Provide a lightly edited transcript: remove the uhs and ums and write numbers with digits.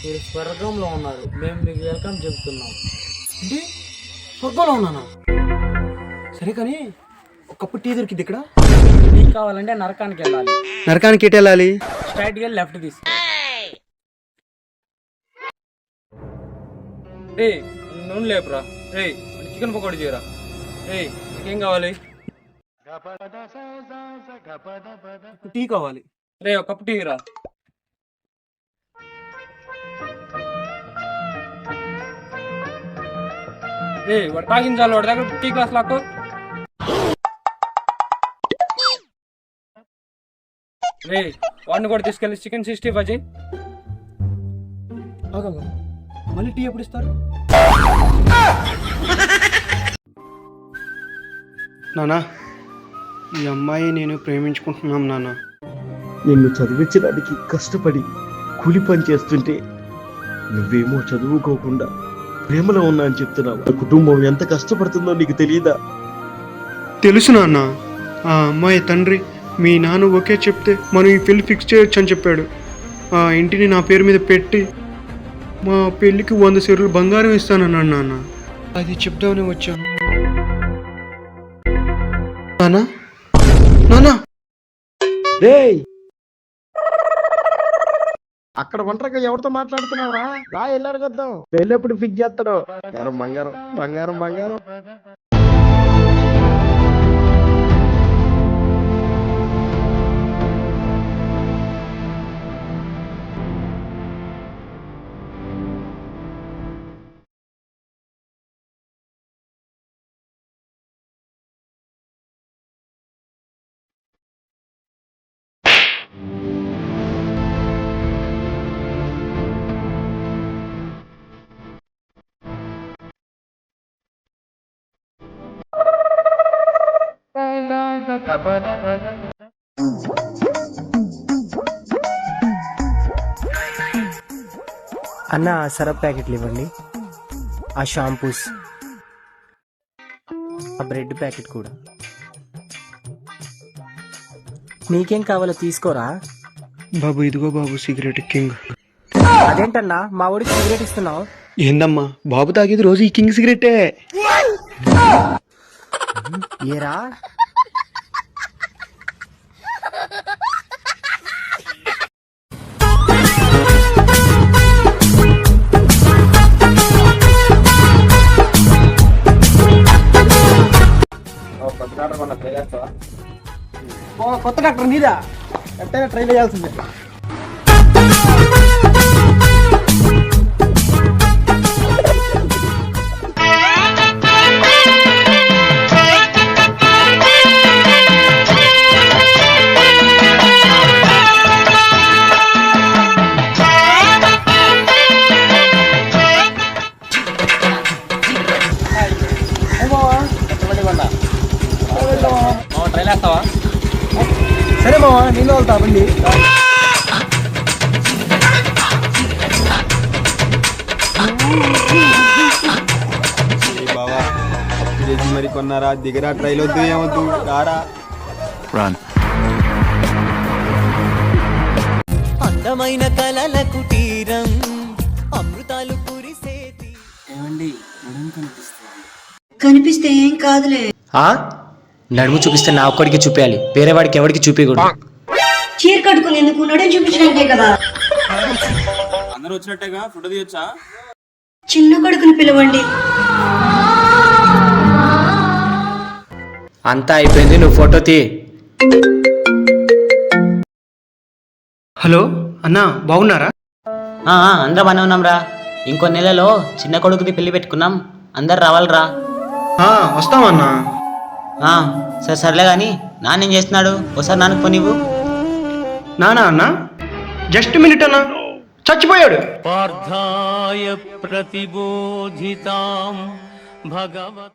మీరు స్వర్గంలో ఉన్నారు, మేము మీకు వెల్కమ్ చెబుతున్నాం. ఏంటి స్వర్గంలో ఉన్నానా? సరే కానీ ఒక కప్పు టీ దొరికింది ఇక్కడ. టీ కావాలంటే నరకానికి వెళ్ళాలి. నరకానికి ఎటు వెళ్ళాలి? స్ట్రైట్గా వెళ్ళి లెఫ్ట్ తీసి. రే నూనె లేపురా. రే చికెన్ పకోడీ చేయరా. రే నీకేం కావాలి? టీ కావాలి. రే ఒక కప్పు టీ రా. రే వాడు తాగించాలి, వాడి దగ్గర టీ గ్లాస్ లాక్కో. రే వాడిని కూడా తీసుకెళ్ళి చికెన్ 65 చేయి. మళ్ళీ టీ ఎప్పుడు ఇస్తారు? నానా, ఈ అమ్మాయి నేను ప్రేమించుకుంటున్నాం నాన్న. నిన్ను చదివించడానికి కష్టపడి కూలి పని చేస్తుంటే నువ్వేమో చదువుకోకుండా ప్రేమలో ఉన్నా అని చెప్తున్నావు. ఆ కుటుంబం ఎంత కష్టపడుతుందో నీకు తెలియదా? తెలుసు నాన్న. ఆ అమ్మాయి తండ్రి మీ నాన్న ఓకే చెప్తే మనం ఈ పెళ్లి ఫిక్స్ చేయొచ్చు అని చెప్పాడు. ఆ ఇంటిని నా పేరు మీద పెట్టి మా పెళ్ళికి 100 సెరులు బంగారం ఇస్తానన్నాడు నాన్న. అది చెప్దామని వచ్చాను. నానా నానా, అక్కడ ఒంటరిగా ఎవరితో మాట్లాడుతున్నావురా? రా వెళ్ళారు కద్దాం. పెళ్ళి ఎప్పుడు ఫిక్స్ చేస్తాడు? బంగారం బంగారం బంగారం. అన్న సరప్ ప్యాకెట్లు ఇవ్వండి, ఆ షాంపూస్, ఆ బ్రెడ్ ప్యాకెట్ కూడా. నీకేం కావాలో తీసుకోరా. బాబు ఇదిగో బాబు సిగరెట్ కింగ్. అదేంటన్నా మా ఊడికి సిగరెట్ ఇస్తున్నావు? ఏందమ్మా బాబు తాగేది రోజు ఈ కింగ్ సిగరెట్టే. ఏరా కొత్త డాక్టర్ నీదా? ఎట్టైనా ట్రై చేయాల్సిందే. ట్రైల్ వేస్తావా? సరే మావా, నేను వెళ్తా బండి. బావా మరి కొన్నారా? దిగరా, ట్రైల్ వద్దు ఏమొద్దు, రారా. అందమైన కలల కుటీరం, అమృతాలు కురిసేది. కనిపిస్తే ఏం కాదులే. నడుము చూపిస్తే నా ఒక్కడికి చూపించాలి, వేరే వాడికి ఎవరికి చూపించకూడదు. చీర కట్టుకుని ఎందుకు? నడుము చూపించడానికే కదా. అందరూ వచ్చినట్టేగా, ఫోటో తీయొచ్చా? చిన్న కొడుకుని పిలవండి. అంతా అయిపోయింది, నువ్వు ఫోటో తీ. హలో అన్నా, బాగున్నారా? అందరూ బాగానే ఉన్నాం రా. ఇంకో నెలలో చిన్న కొడుకుది పెళ్లి పెట్టుకున్నాం, అందరు రావాలిరా. వస్తామన్నా. సరే సర్లే కానీ నాన్నేం చేస్తున్నాడు? ఒకసారి నాన్నకు పోనివ్వు. నానా అన్న, జస్ట్ మినిట్ అన్నా, చచ్చిపోయాడు. పార్థాయ ప్రతిబోధితాం భగవత్